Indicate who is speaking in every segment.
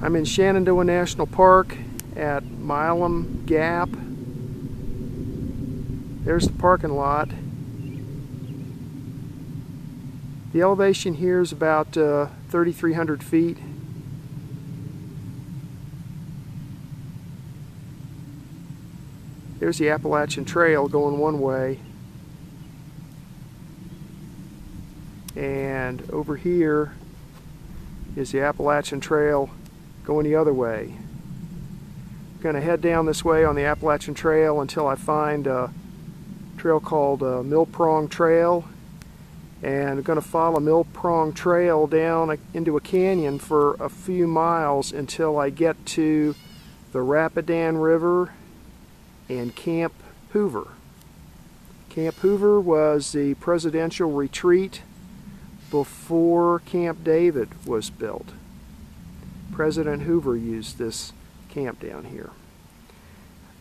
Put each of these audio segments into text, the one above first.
Speaker 1: I'm in Shenandoah National Park at Milam Gap. There's the parking lot. The elevation here is about 3,300 feet. There's the Appalachian Trail going one way. And over here is the Appalachian Trail going the other way. I'm going to head down this way on the Appalachian Trail until I find a trail called Mill Prong Trail. And I'm going to follow Mill Prong Trail down into a canyon for a few miles until I get to the Rapidan River and Camp Hoover. Camp Hoover was the presidential retreat before Camp David was built. President Hoover used this camp down here.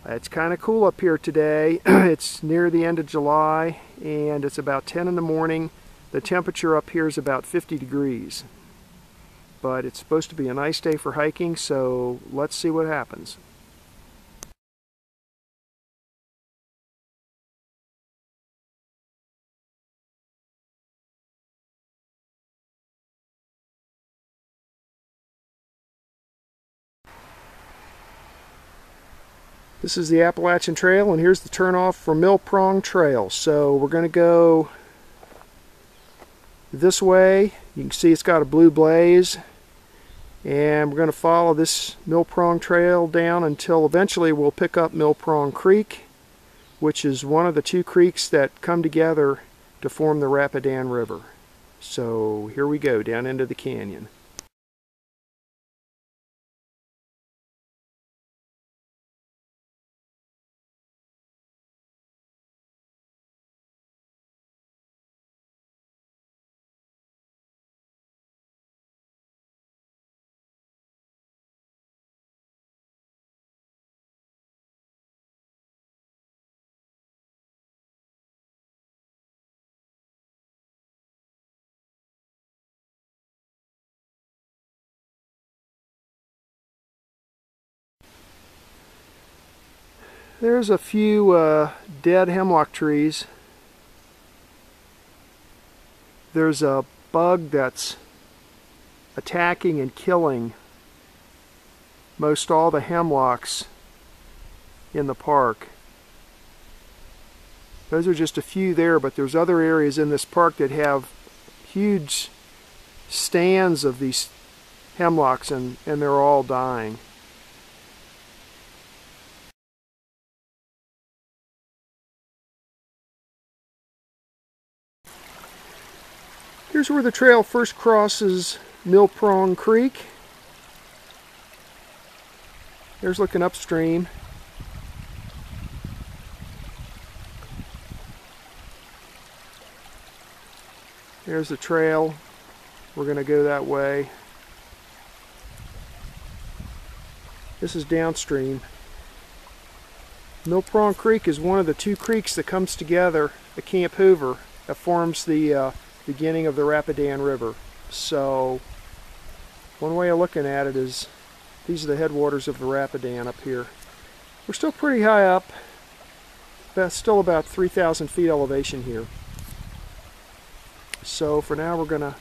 Speaker 1: It's kind of cool up here today. It's near the end of July and it's about 10 in the morning. The temperature up here is about 50 degrees. But it's supposed to be a nice day for hiking, so let's see what happens. This is the Appalachian Trail, and here's the turnoff for Mill Prong Trail. So we're going to go this way. You can see it's got a blue blaze. And we're going to follow this Mill Prong Trail down until eventually we'll pick up Mill Prong Creek, which is one of the two creeks that come together to form the Rapidan River. So here we go, down into the canyon. There's a few dead hemlock trees. There's a bug that's attacking and killing most all the hemlocks in the park. Those are just a few there, but there's other areas in this park that have huge stands of these hemlocks, and they're all dying. Here's where the trail first crosses Mill Prong Creek. There's looking upstream. There's the trail. We're going to go that way. This is downstream. Mill Prong Creek is one of the two creeks that comes together at Camp Hoover that forms the beginning of the Rapidan River. So one way of looking at it is these are the headwaters of the Rapidan up here. We're still pretty high up, but still about 3,000 feet elevation here. So for now we're gonna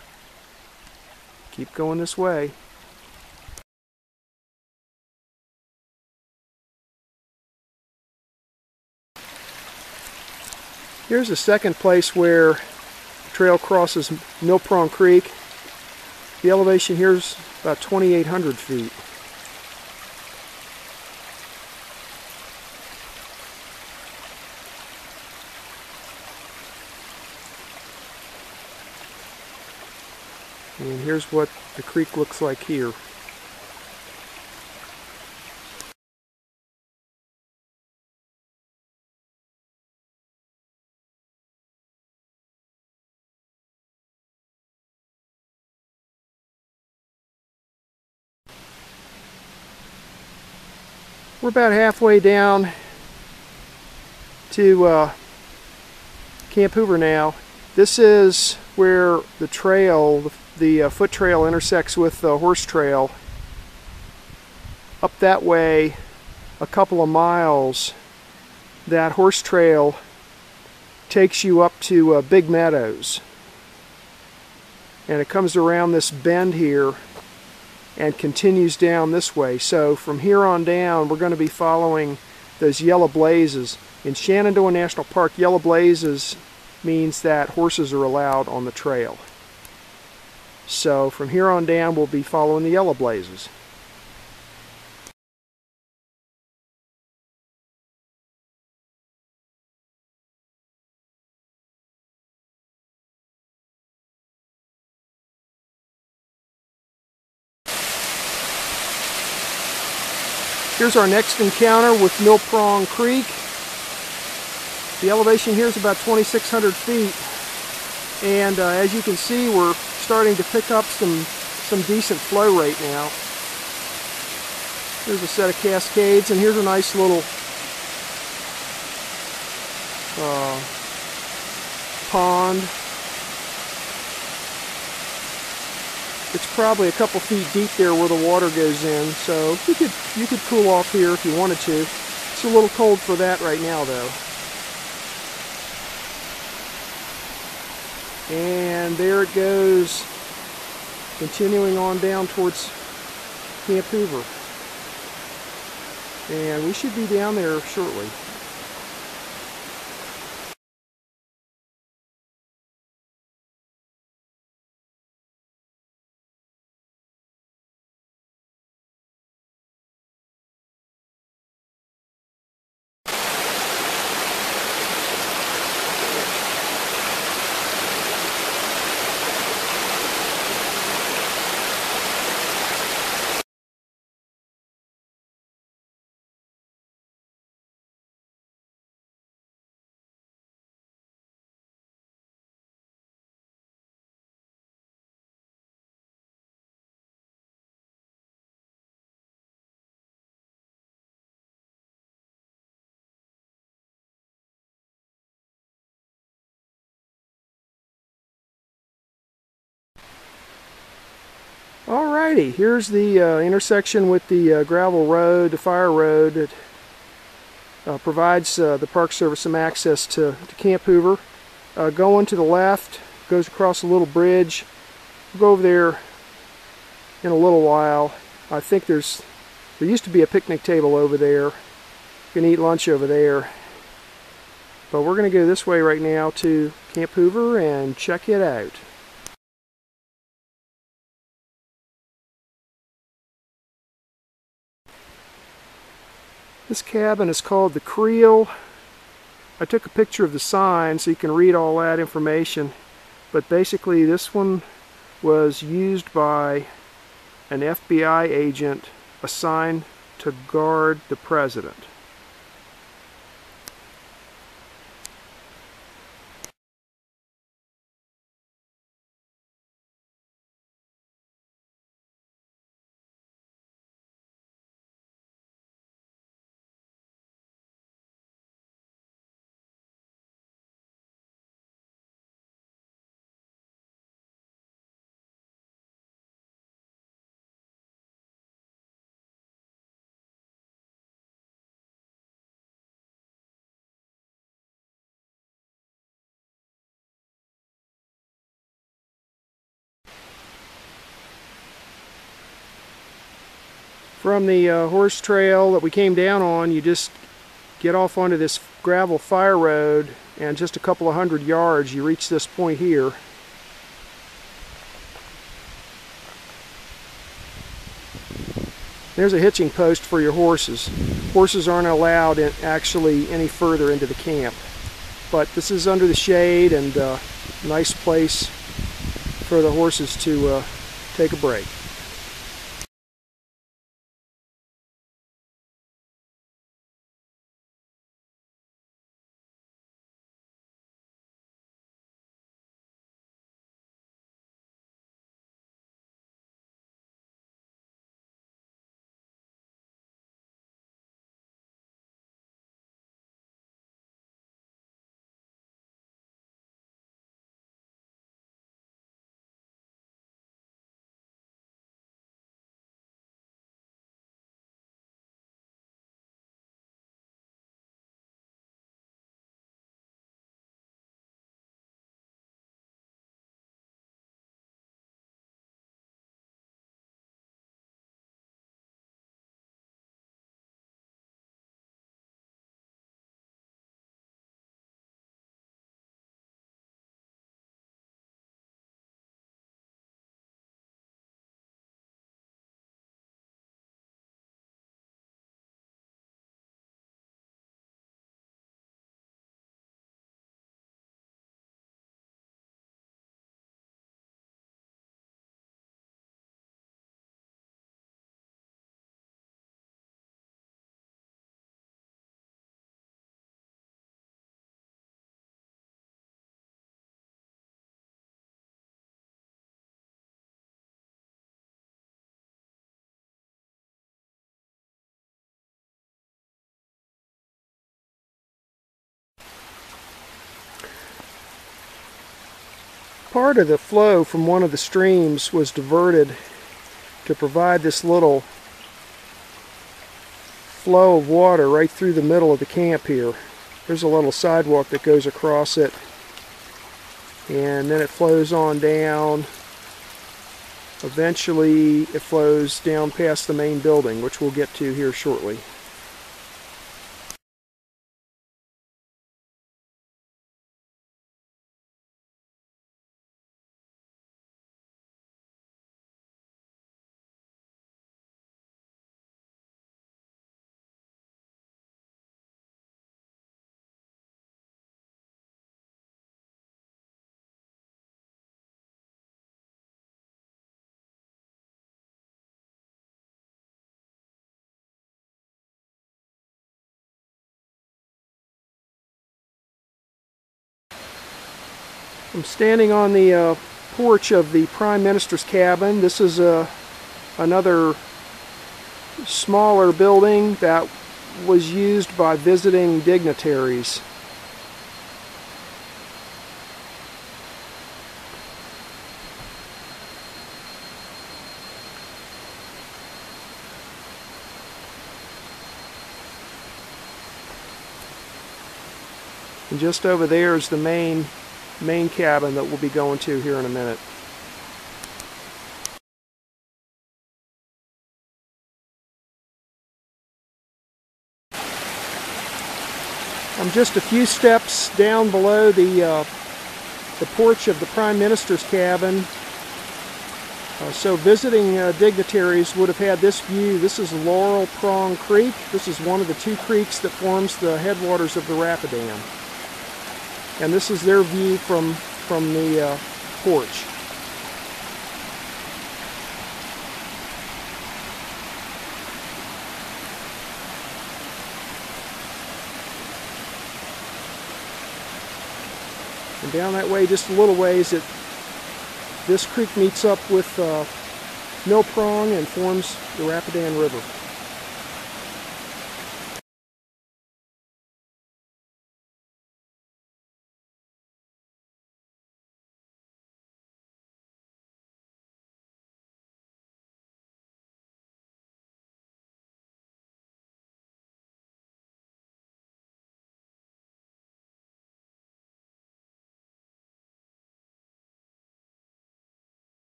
Speaker 1: keep going this way. Here's the second place where trail crosses Mill Prong Creek. The elevation here is about 2,800 feet. And here's what the creek looks like here. We're about halfway down to Camp Hoover now. This is where the trail, the foot trail intersects with the horse trail. up that way a couple of miles, that horse trail takes you up to Big Meadows. And it comes around this bend here and continues down this way. So from here on down, we're going to be following those yellow blazes. In Shenandoah National Park, yellow blazes means that horses are allowed on the trail. So from here on down, we'll be following the yellow blazes. Here's our next encounter with Mill Prong Creek. The elevation here is about 2,600 feet, and as you can see, we're starting to pick up some decent flow rate now. Here's a set of cascades, and here's a nice little pond. It's probably a couple feet deep there where the water goes in, so you could cool off here if you wanted to. It's a little cold for that right now, though. And there it goes, continuing on down towards Camp Hoover. And we should be down there shortly. Alrighty, here's the intersection with the gravel road, the fire road that provides the Park Service some access to Camp Hoover. Going to the left, goes across a little bridge. We'll go over there in a little while. I think there used to be a picnic table over there. You can eat lunch over there. But we're going to go this way right now to Camp Hoover and check it out. This cabin is called the Creel. I took a picture of the sign so you can read all that information, but basically this one was used by an FBI agent assigned to guard the president. From the horse trail that we came down on, you just get off onto this gravel fire road, and just a couple of 100 yards you reach this point here. There's a hitching post for your horses. Horses aren't allowed actually any further into the camp, but this is under the shade and a nice place for the horses to take a break. Part of the flow from one of the streams was diverted to provide this little flow of water right through the middle of the camp here. There's a little sidewalk that goes across it, and then it flows on down. Eventually it flows down past the main building, which we'll get to here shortly. I'm standing on the porch of the Prime Minister's cabin. This is another smaller building that was used by visiting dignitaries. And just over there is the main cabin that we'll be going to here in a minute. I'm just a few steps down below the porch of the Prime Minister's cabin. So visiting dignitaries would have had this view. This is Mill Prong Creek. This is one of the two creeks that forms the headwaters of the Rapidan. And this is their view from the porch. And down that way, just a little ways, this creek meets up with Mill Prong and forms the Rapidan River.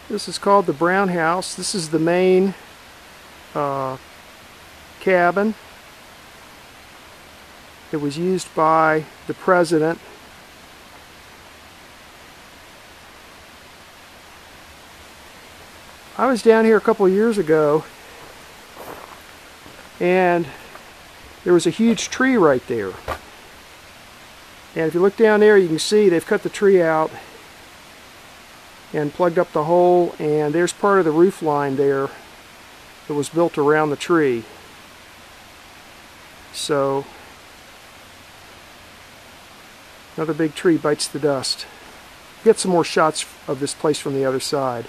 Speaker 1: This is called the Brown House. This is the main cabin. It was used by the president. I was down here a couple of years ago, and there was a huge tree right there. And if you look down there, you can see they've cut the tree out and plugged up the hole, and there's part of the roof line there that was built around the tree. So another big tree bites the dust. Get some more shots of this place from the other side.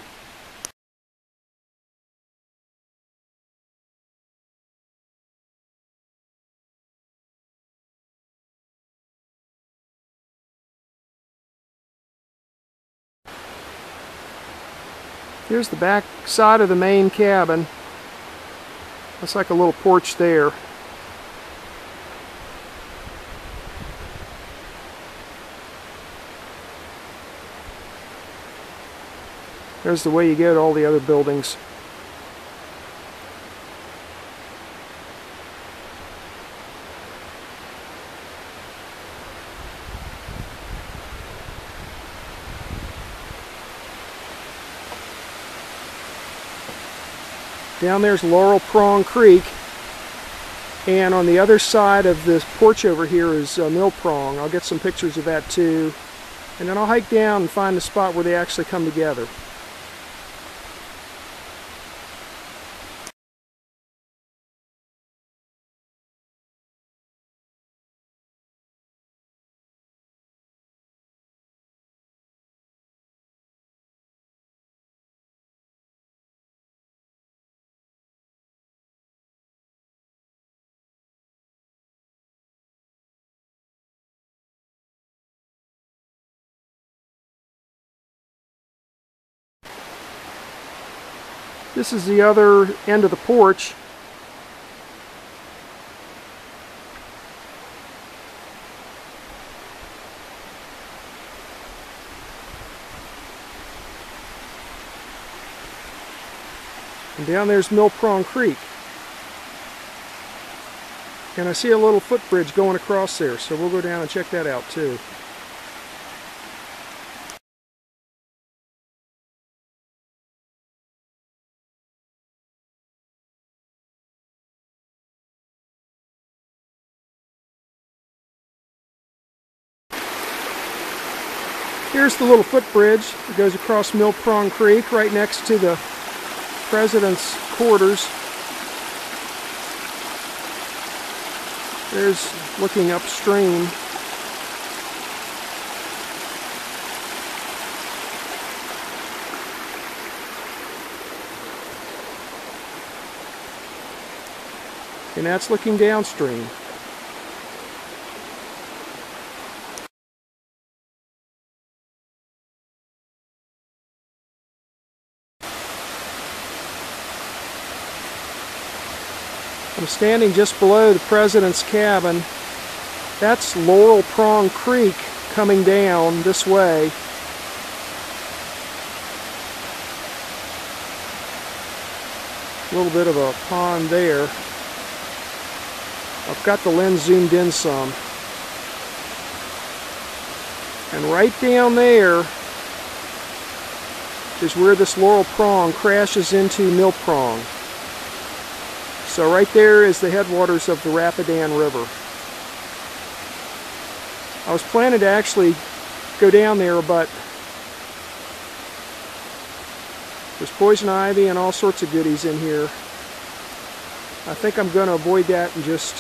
Speaker 1: Here's the back side of the main cabin. Looks like a little porch there. There's the way you go to all the other buildings. Down there's Mill Prong Creek, and on the other side of this porch over here is Mill Prong. I'll get some pictures of that too, and then I'll hike down and find the spot where they actually come together. This is the other end of the porch. And down there's Mill Prong Creek. And I see a little footbridge going across there, so we'll go down and check that out too. Here's the little footbridge that goes across Mill Prong Creek right next to the President's quarters. There's looking upstream. And that's looking downstream. I'm standing just below the President's cabin. That's Mill Prong Creek coming down this way. A little bit of a pond there. I've got the lens zoomed in some. And right down there is where this Mill Prong crashes into Mill Prong. So right there is the headwaters of the Rapidan River. I was planning to actually go down there, but there's poison ivy and all sorts of goodies in here. I think I'm going to avoid that and just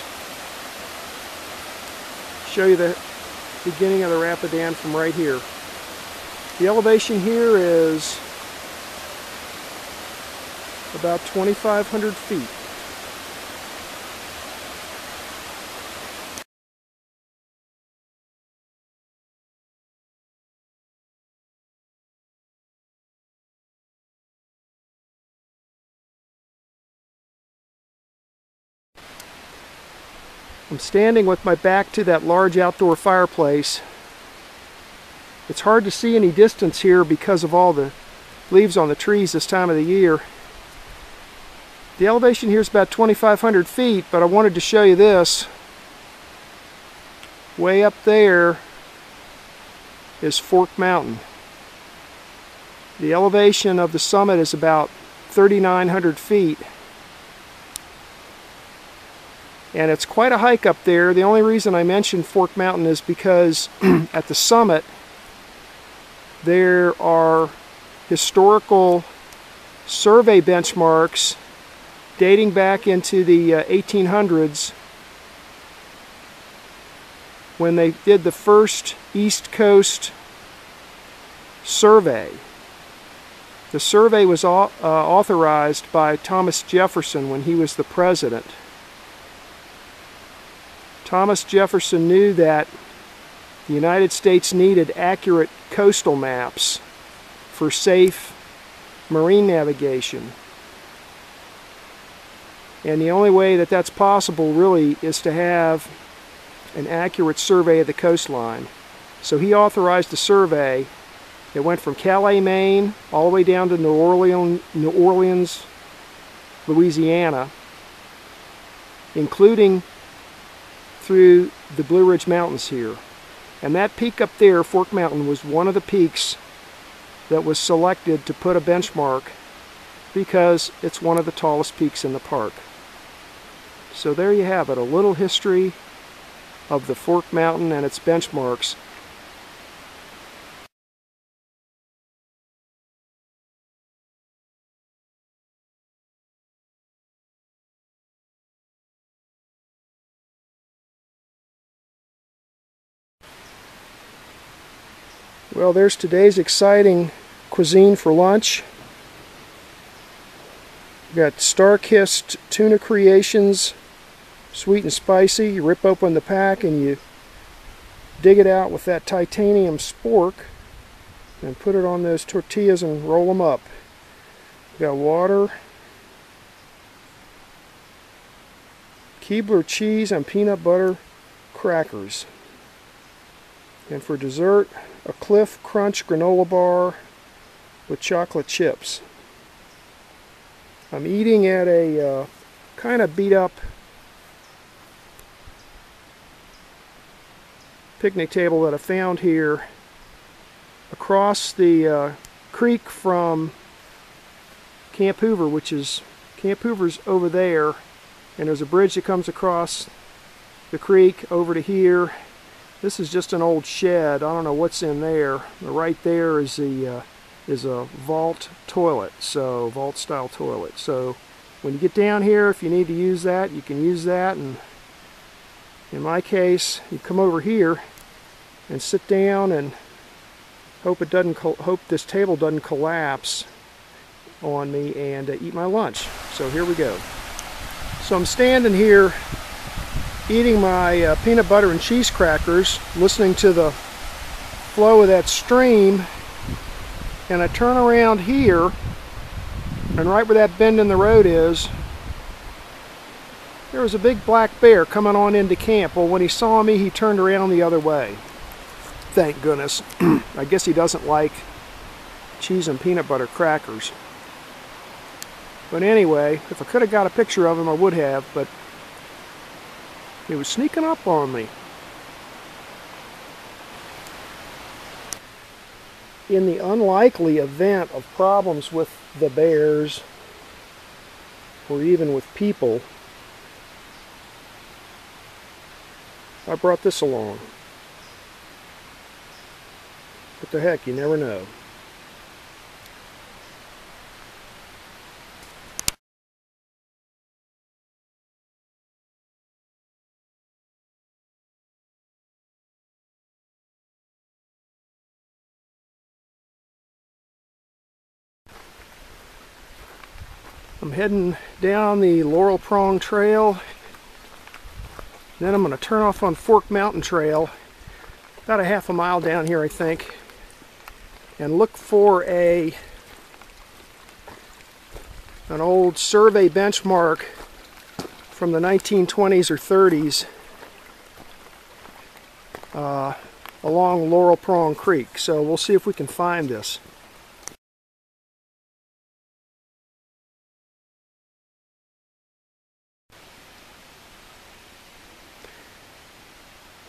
Speaker 1: show you the beginning of the Rapidan from right here. The elevation here is about 2,500 feet. I'm standing with my back to that large outdoor fireplace. It's hard to see any distance here because of all the leaves on the trees this time of the year. The elevation here is about 2,500 feet, but I wanted to show you this. Way up there is Fork Mountain. The elevation of the summit is about 3,900 feet. And it's quite a hike up there. The only reason I mentioned Fork Mountain is because at the summit there are historical survey benchmarks dating back into the 1800s when they did the first East Coast survey. The survey was authorized by Thomas Jefferson when he was the president. Thomas Jefferson knew that the United States needed accurate coastal maps for safe marine navigation. And the only way that that's possible really is to have an accurate survey of the coastline. So he authorized a survey that went from Calais, Maine, all the way down to New Orleans, Louisiana, including through the Blue Ridge Mountains here. And that peak up there, Fork Mountain, was one of the peaks that was selected to put a benchmark because it's one of the tallest peaks in the park. So there you have it, a little history of the Fork Mountain and its benchmarks. Well, there's today's exciting cuisine for lunch. We've got Star-Kissed Tuna Creations, sweet and spicy. You rip open the pack and you dig it out with that titanium spork and put it on those tortillas and roll them up. We've got water, Keebler cheese and peanut butter crackers. And for dessert, a Cliff Crunch granola bar with chocolate chips. I'm eating at a kind of beat up picnic table that I found here across the creek from Camp Hoover, which is, Camp Hoover's over there, and there's a bridge that comes across the creek over to here. This is just an old shed. I don't know what's in there. But right there is the is a vault toilet, so vault style toilet. So when you get down here, if you need to use that, you can use that. And in my case, you come over here and sit down and hope this table doesn't collapse on me, and eat my lunch. So here we go. So I'm standing here eating my peanut butter and cheese crackers, listening to the flow of that stream, and I turn around here, and right where that bend in the road is, there was a big black bear coming on into camp. Well, when he saw me, he turned around the other way. Thank goodness. I guess he doesn't like cheese and peanut butter crackers. But anyway, if I could have got a picture of him, I would have, but he was sneaking up on me. In the unlikely event of problems with the bears, or even with people, I brought this along. What the heck, you never know. I'm heading down the Mill Prong Trail. Then I'm going to turn off on Fork Mountain Trail, about a half a mile down here, I think, and look for an old survey benchmark from the 1920s or 30s along Mill Prong Creek. So we'll see if we can find this.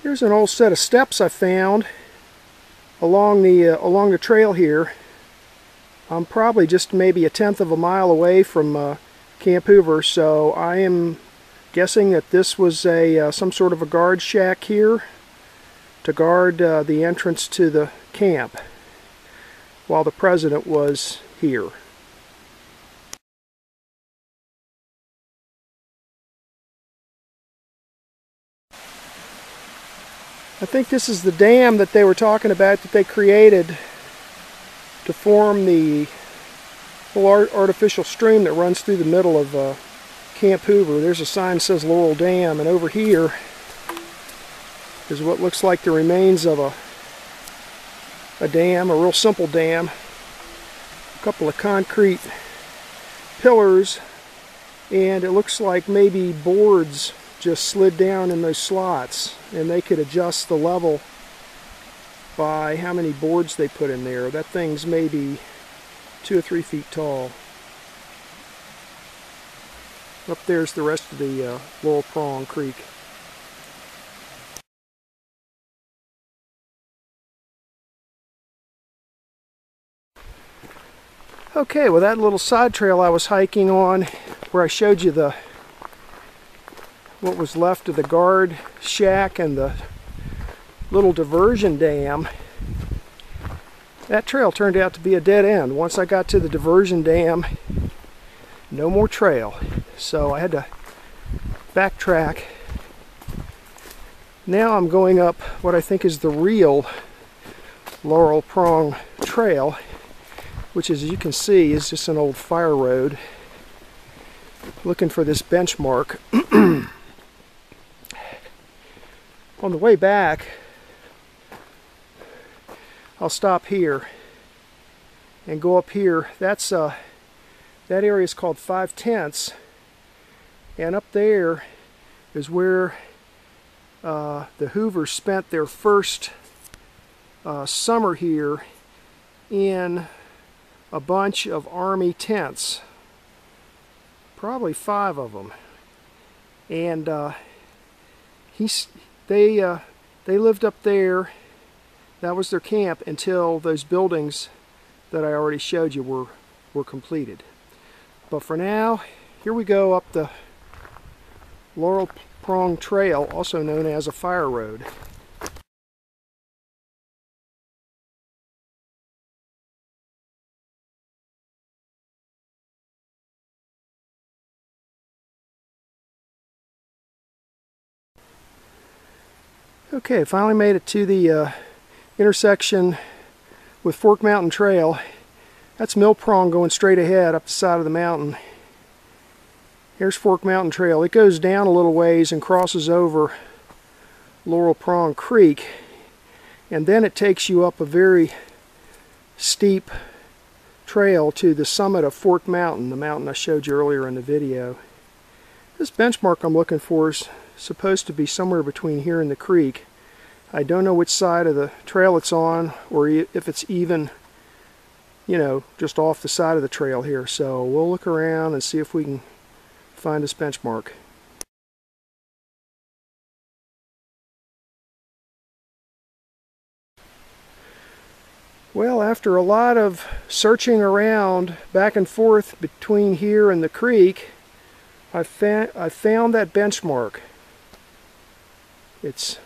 Speaker 1: Here's an old set of steps I found along the trail here. I'm probably just maybe a tenth of a mile away from Camp Hoover, so I am guessing that this was some sort of a guard shack here to guard the entrance to the camp while the president was here. I think this is the dam that they were talking about that they created to form the little artificial stream that runs through the middle of Camp Hoover. There's a sign that says Laurel Dam, and over here is what looks like the remains of a dam, a real simple dam. A couple of concrete pillars, and it looks like maybe boards just slid down in those slots, and they could adjust the level by how many boards they put in there. That thing's maybe 2 or 3 feet tall. Up there's the rest of the Mill Prong Creek. Okay, well, that little side trail I was hiking on, where I showed you what was left of the guard shack and the little diversion dam, that trail turned out to be a dead end. Once I got to the diversion dam, no more trail. So I had to backtrack. Now I'm going up what I think is the real Mill Prong Trail, which, as you can see, is just an old fire road. Looking for this benchmark. On the way back, I'll stop here and go up here. That's that area is called 5/10, and up there is where the Hoovers spent their first summer here in a bunch of Army tents, probably 5 of them, and they lived up there. That was their camp until those buildings that I already showed you were completed. But for now, here we go up the Mill Prong Trail, also known as a fire road. Okay, finally made it to the intersection with Fork Mountain Trail. That's Mill Prong going straight ahead up the side of the mountain. Here's Fork Mountain Trail. It goes down a little ways and crosses over Mill Prong Creek, and then it takes you up a very steep trail to the summit of Fork Mountain, the mountain I showed you earlier in the video. This benchmark I'm looking for is supposed to be somewhere between here and the creek. I don't know which side of the trail it's on, or if it's even, you know, just off the side of the trail here. So we'll look around and see if we can find this benchmark. Well, after a lot of searching around back and forth between here and the creek, I found that benchmark. It's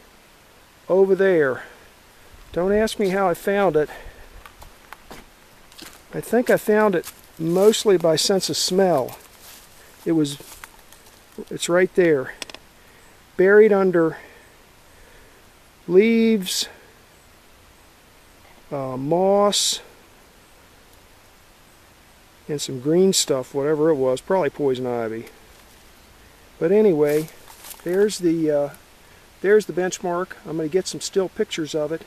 Speaker 1: over there. Don't ask me how I found it. I think I found it mostly by sense of smell. It's right there, buried under leaves, moss, and some green stuff, whatever it was, probably poison ivy. But anyway, there's the benchmark. I'm going to get some still pictures of it.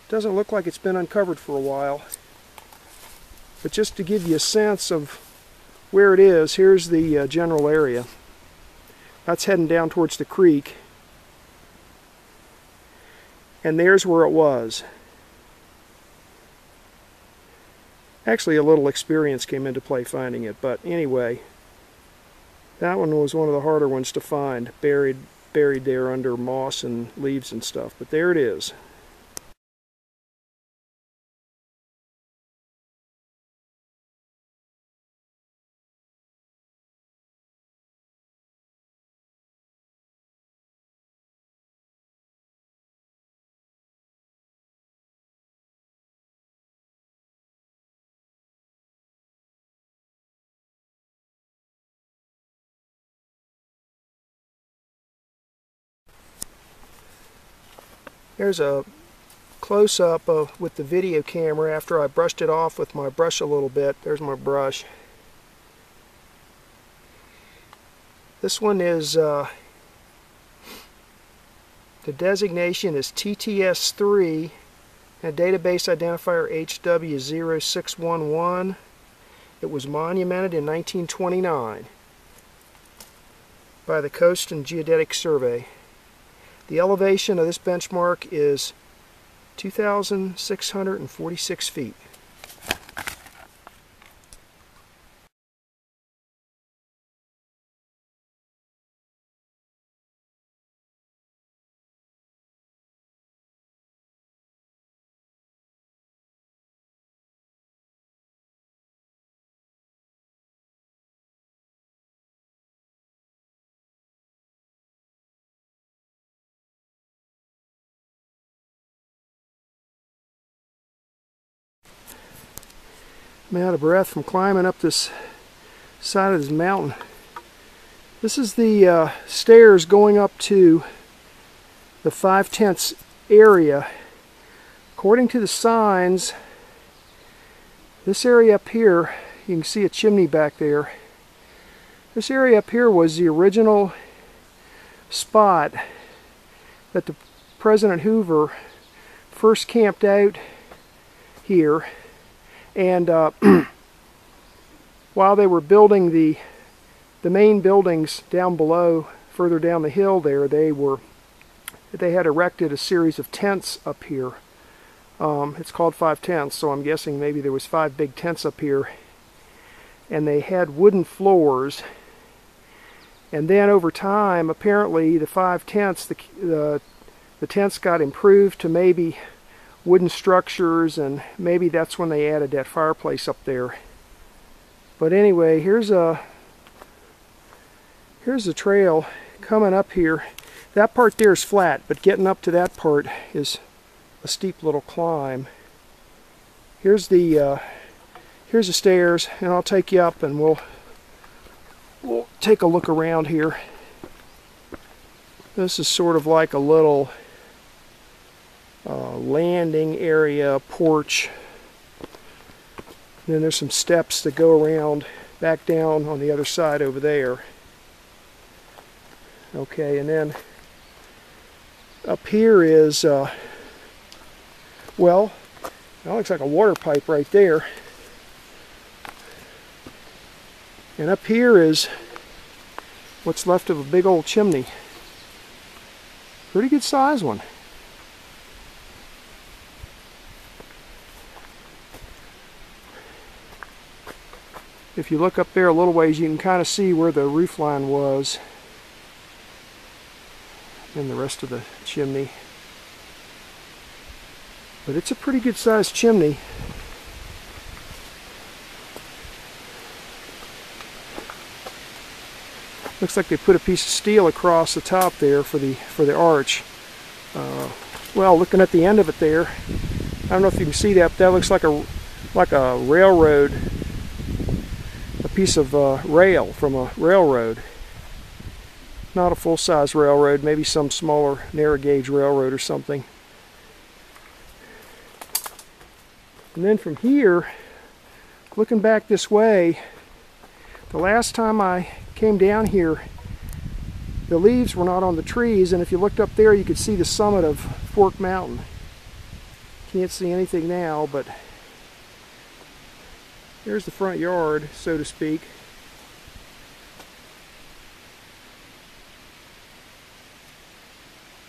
Speaker 1: Doesn't look like it's been uncovered for a while. But just to give you a sense of where it is, here's the general area. That's heading down towards the creek. And there's where it was. Actually, a little experience came into play finding it, but anyway, that one was one of the harder ones to find, buried there under moss and leaves and stuff, but there it is. There's a close-up with the video camera after I brushed it off with my brush a little bit. There's my brush. This one is, the designation is TTS3, and database identifier HW0611. It was monumented in 1929 by the Coast and Geodetic Survey. The elevation of this benchmark is 2,646 feet. I'm out of breath from climbing up this side of this mountain. This is the stairs going up to the 5 tents area. According to the signs, this area up here, you can see a chimney back there. This area up here was the original spot that the President Hoover first camped out here. And while they were building the main buildings down below further down the hill there, they had erected a series of tents up here. It's called 5 tents, so I'm guessing maybe there was 5 big tents up here, and they had wooden floors. And then over time, apparently the 5 tents, the tents got improved to maybe wooden structures, and maybe that's when they added that fireplace up there. But anyway, here's a trail coming up here. That part there is flat, but getting up to that part is a steep little climb. Here's the stairs, and I'll take you up, and we'll take a look around here. This is sort of like a little landing area, porch. And then there's some steps that go around back down on the other side over there. Okay, and then up here is, well, that looks like a water pipe right there. And up here is what's left of a big old chimney. Pretty good size one. If you look up there a little ways, you can kind of see where the roof line was and the rest of the chimney. But it's a pretty good sized chimney. Looks like they put a piece of steel across the top there for the arch. Well, looking at the end of it there, I don't know if you can see that, but that looks like a railroad, a piece of rail from a railroad. Not a full-size railroad, maybe some smaller narrow gauge railroad or something. And then from here, looking back this way, the last time I came down here, the leaves were not on the trees, and if you looked up there, you could see the summit of Fork Mountain. Can't see anything now, but there's the front yard, so to speak.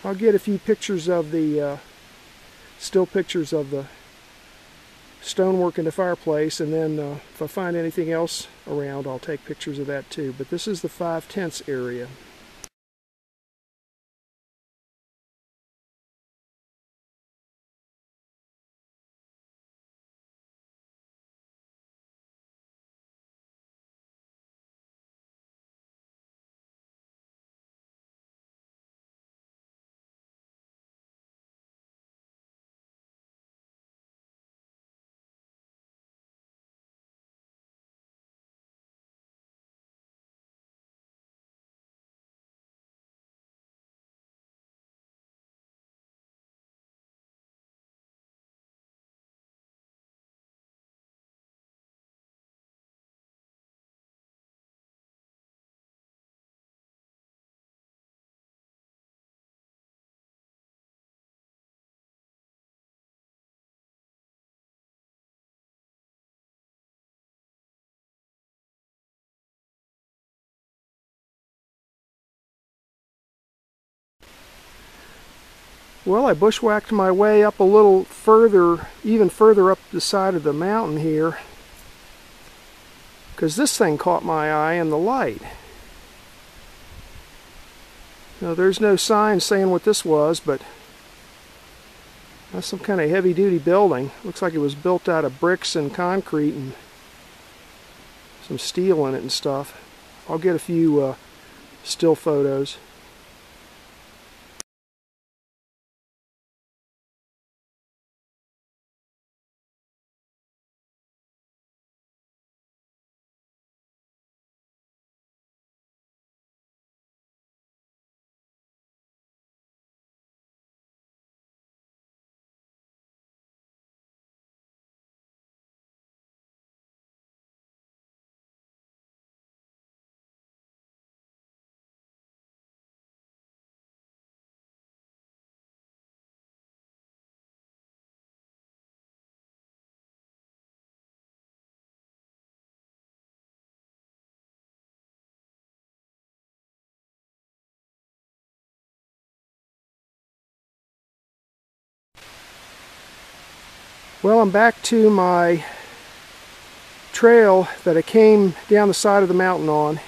Speaker 1: I'll get a few pictures of the still pictures of the stonework in the fireplace, and then if I find anything else around, I'll take pictures of that too. But this is the 5 tents area. Well, I bushwhacked my way up a little further, even further up the side of the mountain here, because this thing caught my eye in the light. Now, there's no sign saying what this was, but that's some kind of heavy-duty building. Looks like it was built out of bricks and concrete and some steel in it and stuff. I'll get a few still photos. Well, I'm back to my trail that I came down the side of the mountain on.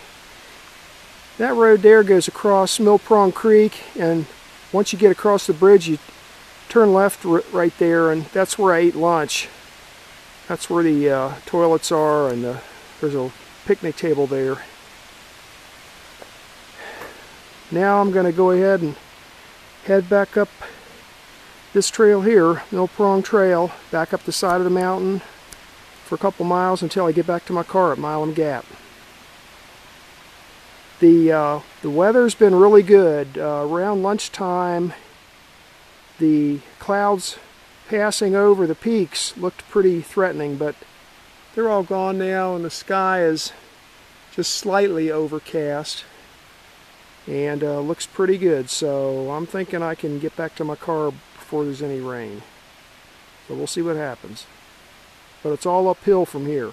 Speaker 1: That road there goes across Mill Prong Creek, and once you get across the bridge you turn left right there, and that's where I ate lunch. That's where the toilets are, and there's a picnic table there. Now I'm going to go ahead and head back up this trail here, Mill Prong Trail, back up the side of the mountain for a couple miles until I get back to my car at Milam Gap. The weather's been really good. Around lunchtime, the clouds passing over the peaks looked pretty threatening, but they're all gone now, and the sky is just slightly overcast and looks pretty good. So I'm thinking I can get back to my car before there's any rain. So we'll see what happens. But it's all uphill from here.